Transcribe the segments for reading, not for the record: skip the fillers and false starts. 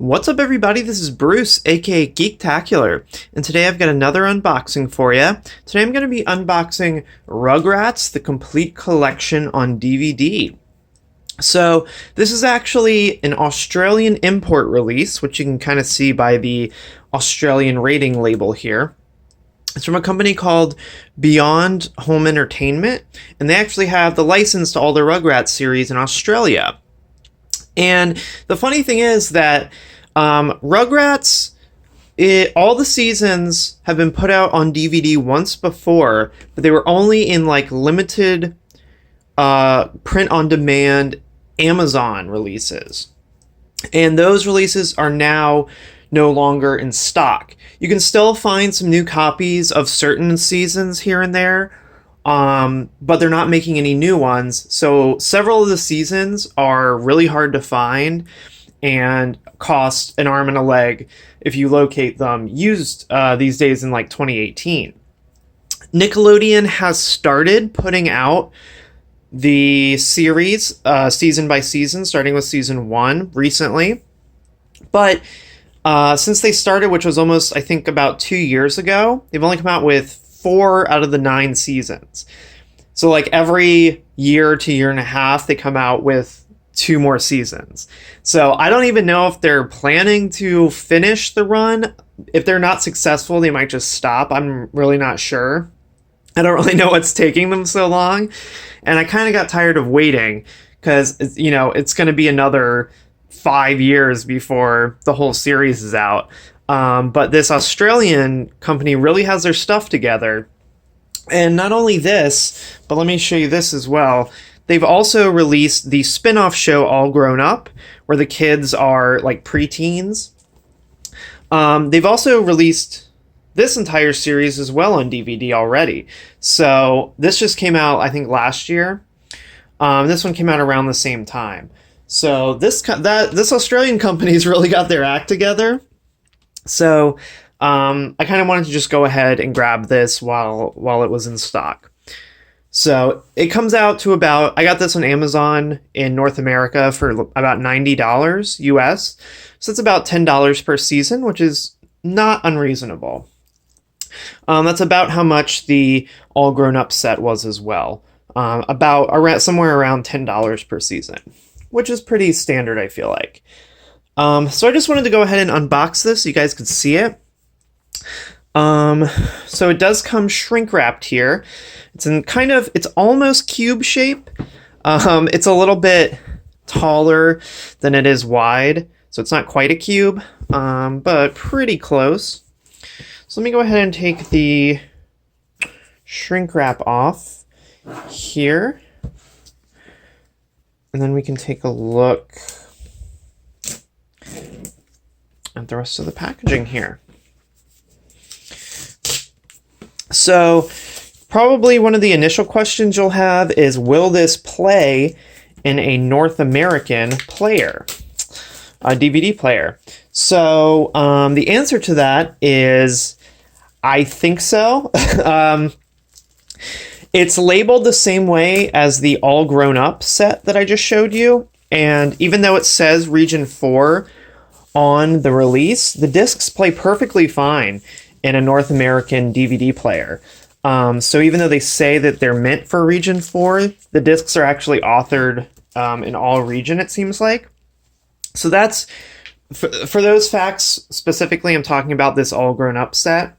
What's up, everybody? This is Bruce, aka Geektacular, and today I've got another unboxing for you. Today I'm going to be unboxing Rugrats, the complete collection on DVD. So, this is actually an Australian import release, which you can kind of see by the Australian rating label here. It's from a company called Beyond Home Entertainment, and they actually have the license to all the Rugrats series in Australia. And the funny thing is that Rugrats, all the seasons have been put out on DVD once before, but they were only in like limited print-on-demand Amazon releases. And those releases are now no longer in stock. You can still find some new copies of certain seasons here and there, but they're not making any new ones. So several of the seasons are really hard to find and cost an arm and a leg if you locate them used these days in like 2018. Nickelodeon has started putting out the series season by season, starting with season 1 recently. But since they started, which was almost, I think, about 2 years ago, they've only come out with 4 out of the 9 seasons. So like every year to year and a half, they come out with 2 more seasons. So I don't even know if they're planning to finish the run. If they're not successful, they might just stop. I'm really not sure. I don't really know what's taking them so long. And I kind of got tired of waiting because, you know, it's going to be another 5 years before the whole series is out. But this Australian company really has their stuff together. And not only this, but let me show you this as well. They've also released the spin-off show All Grown Up, where the kids are like preteens. They've also released this entire series as well on DVD already. So this just came out, I think, last year. This one came out around the same time. So this Australian company's really got their act together. So I kind of wanted to just go ahead and grab this while it was in stock. So it comes out to about, I got this on Amazon in North America for about $90 US. So it's about $10 per season, which is not unreasonable. That's about how much the All Grown Up set was as well. Somewhere around $10 per season, which is pretty standard, I feel like. So I just wanted to go ahead and unbox this so you guys could see it. So it does come shrink wrapped here. It's almost cube shape. It's a little bit taller than it is wide, so it's not quite a cube, but pretty close. So let me go ahead and take the shrink wrap off here, and then we can take a look at the rest of the packaging here. So probably one of the initial questions you'll have is, will this play in a North American player, a DVD player? So the answer to that is, I think so. It's labeled the same way as the All Grown Up set that I just showed you. And even though it says Region 4 on the release, the discs play perfectly fine in a North American DVD player. So even though they say that they're meant for Region 4, the discs are actually authored in all region, it seems like. So that's, for those facts specifically, I'm talking about this All Grown Up set.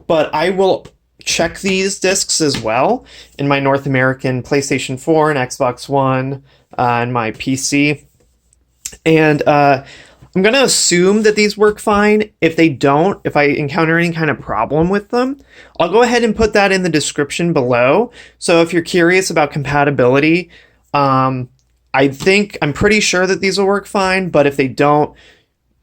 But I will check these discs as well in my North American PlayStation 4 and Xbox One and my PC. And I'm going to assume that these work fine. If they don't, if I encounter any kind of problem with them, I'll go ahead and put that in the description below. So if you're curious about compatibility, I'm pretty sure that these will work fine, but if they don't,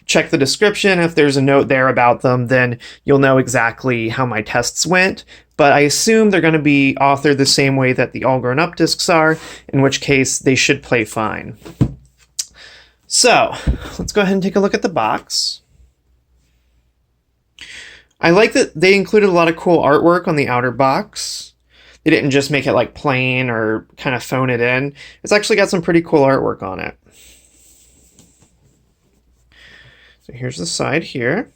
check the description. If there's a note there about them, then you'll know exactly how my tests went. But I assume they're going to be authored the same way that the All Grown Up discs are, in which case they should play fine. So, let's go ahead and take a look at the box. I like that they included a lot of cool artwork on the outer box. They didn't just make it like plain or kind of phone it in. It's actually got some pretty cool artwork on it. So here's the side here.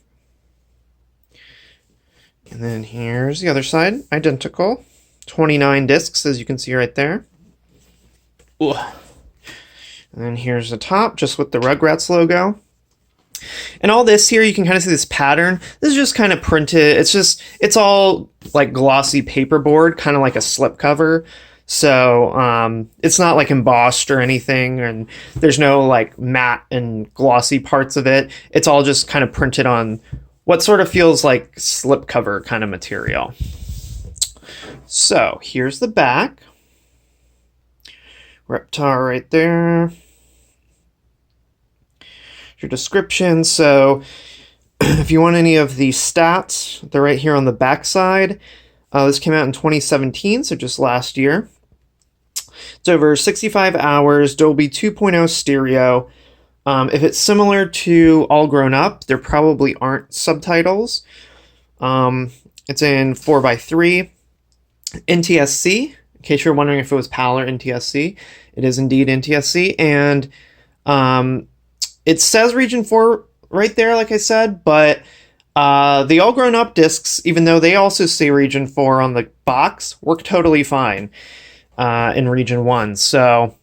And then here's the other side, identical. 29 discs, as you can see right there. Ooh. And then here's the top, just with the Rugrats logo. And all this here, you can kind of see this pattern. This is just kind of printed. It's all like glossy paperboard, kind of like a slipcover. So it's not like embossed or anything, and there's no like matte and glossy parts of it. It's all just kind of printed on what sort of feels like slipcover kind of material. So here's the back. Reptar right there. Your description. So if you want any of the stats, they're right here on the back side. This came out in 2017, so just last year. It's over 65 hours, Dolby 2.0 stereo. If it's similar to All Grown Up, there probably aren't subtitles. It's in 4:3 NTSC. In case you're wondering if it was PAL or NTSC, it is indeed NTSC. And it says Region 4 right there, like I said, but the All Grown Up discs, even though they also say Region 4 on the box, work totally fine in Region 1. So,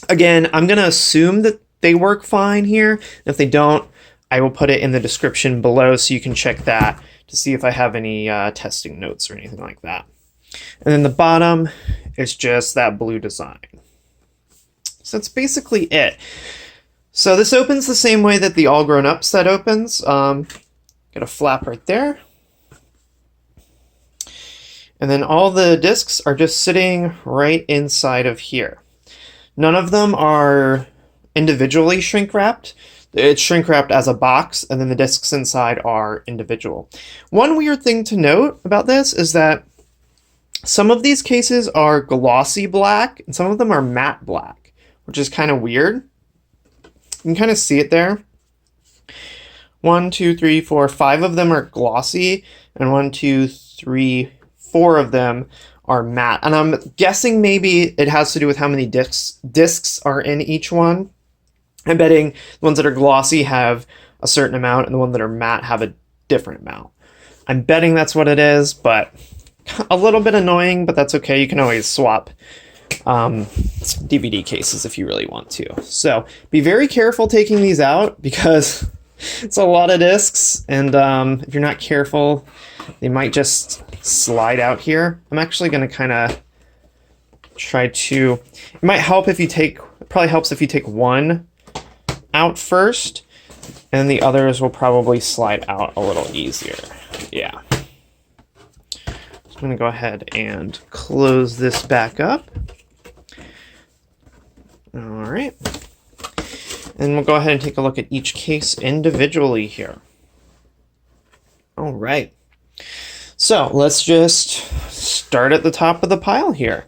again, I'm going to assume that they work fine here. If they don't, I will put it in the description below so you can check that to see if I have any testing notes or anything like that. And then the bottom is just that blue design. So that's basically it. So this opens the same way that the All Grown Up set opens. Got a flap right there. And then all the discs are just sitting right inside of here. None of them are individually shrink wrapped. It's shrink wrapped as a box, and then the discs inside are individual. One weird thing to note about this is that some of these cases are glossy black, and some of them are matte black, which is kind of weird. You can kind of see it there. 1, 2, 3, 4, 5 of them are glossy, and 1, 2, 3, 4 of them are matte. And I'm guessing maybe it has to do with how many discs are in each one. I'm betting the ones that are glossy have a certain amount, and the ones that are matte have a different amount. I'm betting that's what it is, but a little bit annoying, but that's okay. You can always swap DVD cases if you really want to. So be very careful taking these out because it's a lot of discs, and if you're not careful, they might just slide out here. I'm actually going to kind of try to... It might help if you take... It probably helps if you take one out first, and the others will probably slide out a little easier. Yeah. I'm going to go ahead and close this back up. All right. And we'll go ahead and take a look at each case individually here. All right. So let's just start at the top of the pile here.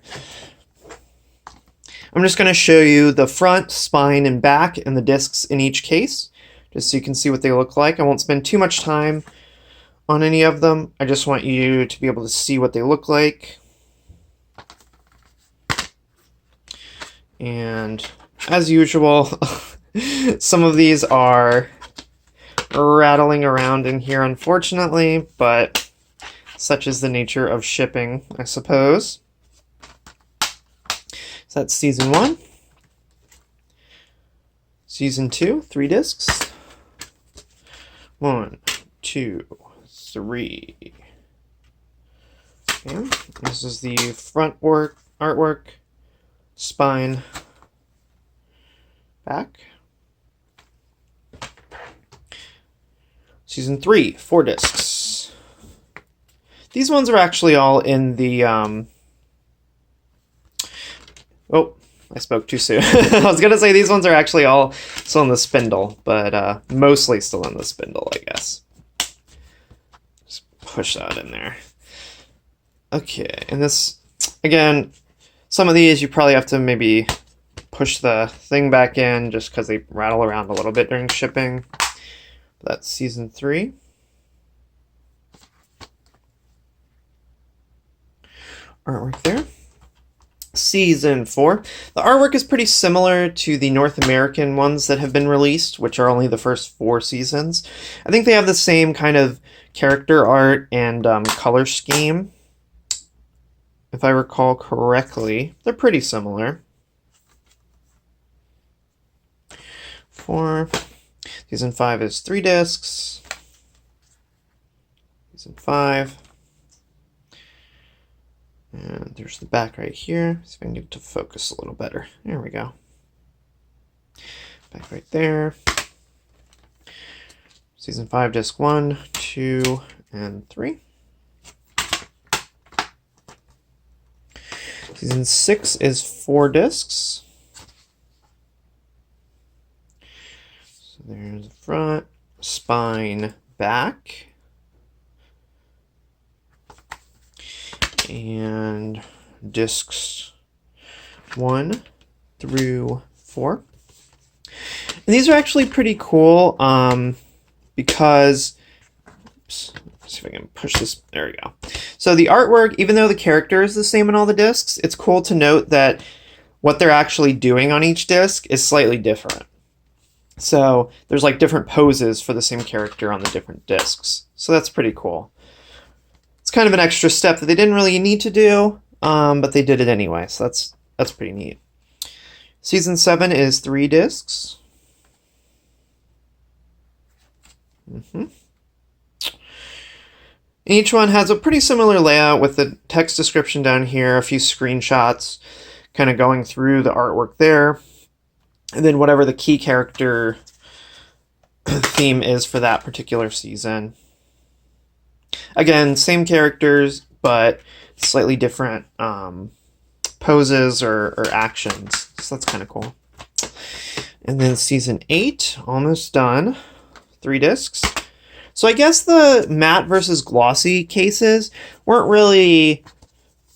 I'm just going to show you the front, spine, and back, and the discs in each case, just so you can see what they look like. I won't spend too much time on any of them. I just want you to be able to see what they look like. And as usual, some of these are rattling around in here, unfortunately, but such is the nature of shipping, I suppose. So that's season 1. Season 2, 3 discs. 1, 2, 3. Okay. This is the front artwork, spine, back. Season 3, 4 discs. These ones are actually all in the... Oh, I spoke too soon. I was going to say these ones are actually all still in the spindle, but mostly still in the spindle, I guess. Just push that in there. Okay, and this, again, some of these you probably have to maybe push the thing back in just because they rattle around a little bit during shipping. That's season 3. Artwork there. Season 4. The artwork is pretty similar to the North American ones that have been released, which are only the first 4 seasons. I think they have the same kind of character art and color scheme. If I recall correctly, they're pretty similar. 4. Season 5 is 3 discs. Season 5. And there's the back right here. See if I can get it to focus a little better. There we go. Back right there. Season 5, disc 1, 2, and 3. Season 6 is 4 discs. So there's the front, spine, back. And discs 1 through 4. And these are actually pretty cool because, oops, let's see if I can push this, there we go. So the artwork, even though the character is the same in all the discs, it's cool to note that what they're actually doing on each disc is slightly different. So there's like different poses for the same character on the different discs. So that's pretty cool. It's kind of an extra step that they didn't really need to do, but they did it anyway, so that's pretty neat. Season 7 is 3 discs. Each one has a pretty similar layout with the text description down here, a few screenshots kind of going through the artwork there, and then whatever the key character theme is for that particular season. Again, same characters, but slightly different poses or actions. So that's kind of cool. And then season 8, almost done. 3 discs. So I guess the matte versus glossy cases weren't really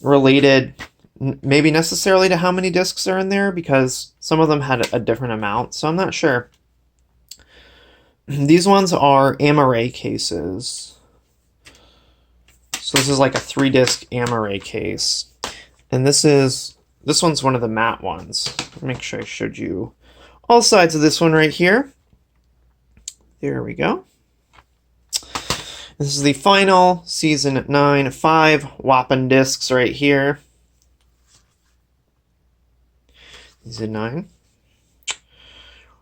related, maybe necessarily to how many discs are in there, because some of them had a different amount, so I'm not sure. These ones are Amaray cases. So this is like a 3-disc Amaray case. And this one's one of the matte ones. Make sure I showed you all sides of this one right here. There we go. This is the final season 9, 5 whopping discs right here. Season 9.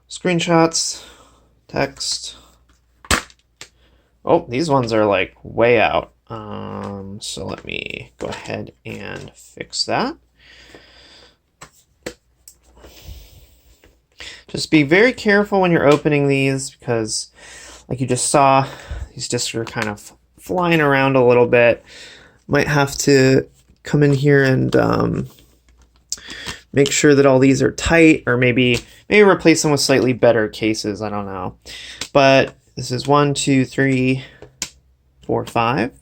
Screenshots, text. Oh, these ones are like way out. So let me go ahead and fix that. Just be very careful when you're opening these because, like you just saw, these discs are kind of flying around a little bit. Might have to come in here and make sure that all these are tight, or maybe replace them with slightly better cases. I don't know. But this is 1, 2, 3, 4, 5.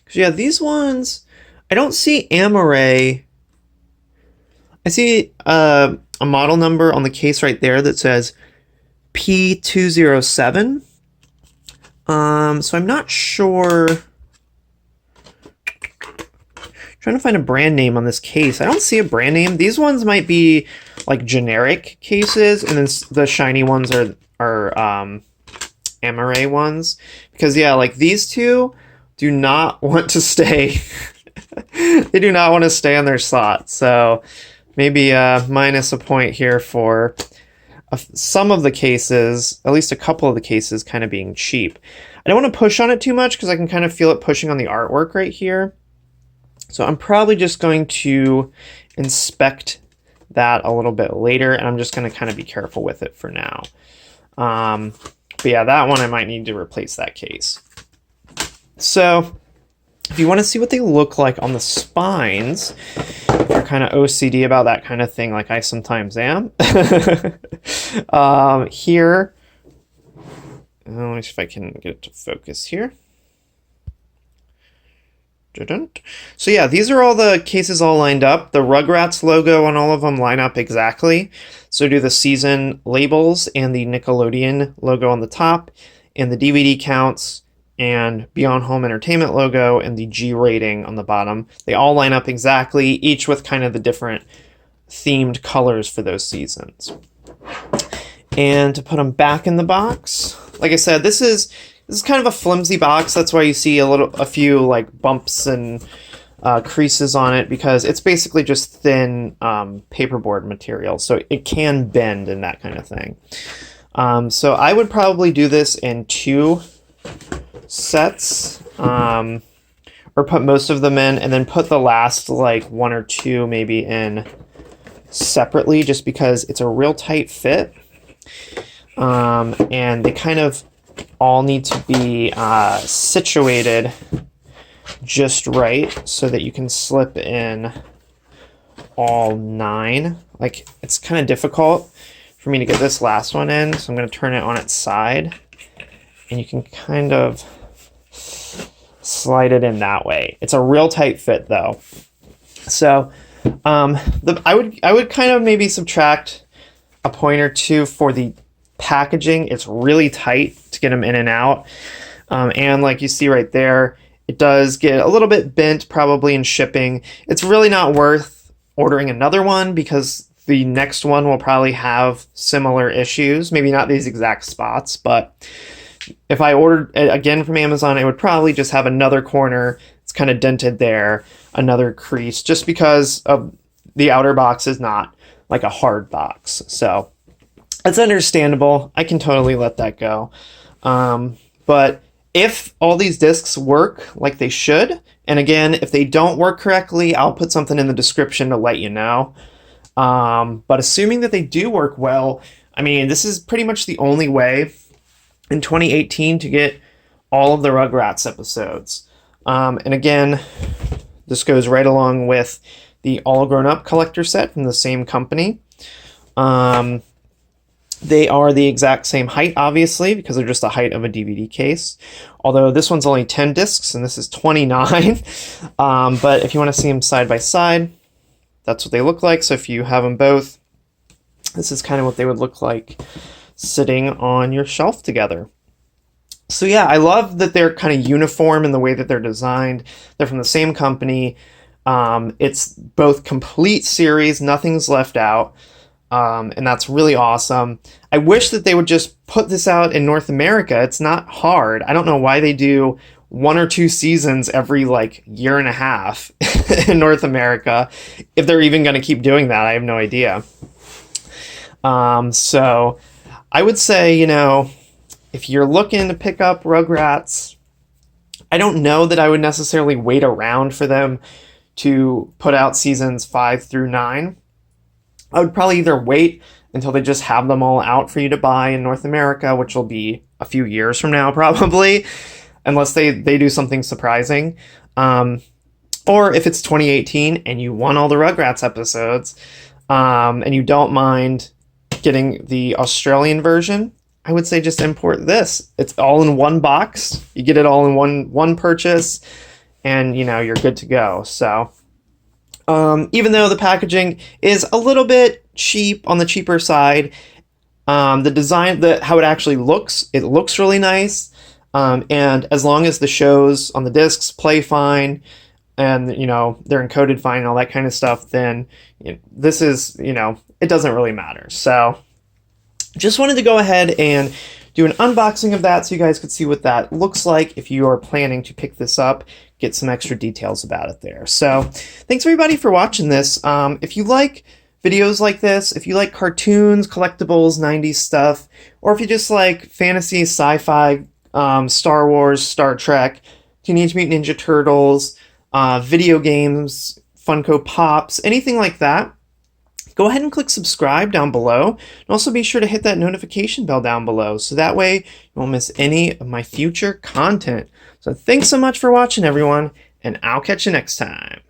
Because yeah, these ones, I don't see Amaray. I see a model number on the case right there that says P207. So I'm not sure. Trying to find a brand name on this case. I don't see a brand name. These ones might be like generic cases, and then the shiny ones are Amaray ones. Because yeah, like these two do not want to stay. They do not want to stay on their slot. So maybe minus a point here for some of the cases, at least a couple of the cases kind of being cheap. I don't want to push on it too much because I can kind of feel it pushing on the artwork right here. So I'm probably just going to inspect that a little bit later, and I'm just going to kind of be careful with it for now. But yeah, that one I might need to replace that case. So if you want to see what they look like on the spines, if you're kind of OCD about that kind of thing, like I sometimes am, here, let me see if I can get it to focus here. So yeah, these are all the cases all lined up. The Rugrats logo on all of them line up exactly. So do the season labels and the Nickelodeon logo on the top, and the DVD counts and Beyond Home Entertainment logo and the G rating on the bottom. They all line up exactly, each with kind of the different themed colors for those seasons. And to put them back in the box, like I said, this is kind of a flimsy box. That's why you see a few like bumps and creases on it, because it's basically just thin paperboard material, so it can bend and that kind of thing. So I would probably do this in 2 sets, or put most of them in, and then put the last like 1 or 2 maybe in separately, just because it's a real tight fit. And they kind of all need to be situated just right so that you can slip in all 9. Like, it's kind of difficult for me to get this last one in, so I'm going to turn it on its side, and you can kind of slide it in that way. It's a real tight fit though. So I would kind of maybe subtract a point or 2 for the packaging. It's really tight to get them in and out, and like you see right there, it does get a little bit bent probably in shipping. It's really not worth ordering another one, because the next one will probably have similar issues. Maybe not these exact spots, but if I ordered it again from Amazon, it would probably just have another corner. It's kind of dented there, another crease, just because of the outer box is not like a hard box. So that's understandable. I can totally let that go. But if all these discs work like they should, and again, if they don't work correctly, I'll put something in the description to let you know. But assuming that they do work well, I mean, this is pretty much the only way in 2018 to get all of the Rugrats episodes. And again, this goes right along with the All Grown Up collector set from the same company. They are the exact same height, obviously, because they're just the height of a DVD case. Although this one's only 10 discs and this is 29. But if you want to see them side by side, that's what they look like. So if you have them both, this is kind of what they would look like sitting on your shelf together. So yeah, I love that they're kind of uniform in the way that they're designed. They're from the same company. It's both complete series, nothing's left out. And that's really awesome. I wish that they would just put this out in North America. It's not hard. I don't know why they do 1 or 2 seasons every like year and a half in North America. If they're even going to keep doing that, I have no idea. So I would say, you know, if you're looking to pick up Rugrats, I don't know that I would necessarily wait around for them to put out seasons 5 through 9. I would probably either wait until they just have them all out for you to buy in North America, which will be a few years from now probably, unless they do something surprising. Or if it's 2018 and you want all the Rugrats episodes, and you don't mind getting the Australian version, I would say just import this. It's all in one box. You get it all in one purchase, and you know, you're good to go. So even though the packaging is a little bit cheap, on the cheaper side, the design, how it actually looks, it looks really nice. And as long as the shows on the discs play fine, and you know, they're encoded fine and all that kind of stuff, then this is, you know, it doesn't really matter. So just wanted to go ahead and do an unboxing of that so you guys could see what that looks like if you are planning to pick this up, get some extra details about it there. So thanks everybody for watching this. If you like videos like this, if you like cartoons, collectibles, 90s stuff, or if you just like fantasy, sci-fi, Star Wars, Star Trek, Teenage Mutant Ninja Turtles, video games, Funko Pops, anything like that, go ahead and click subscribe down below. And also be sure to hit that notification bell down below, so that way you won't miss any of my future content. So thanks so much for watching, everyone, and I'll catch you next time.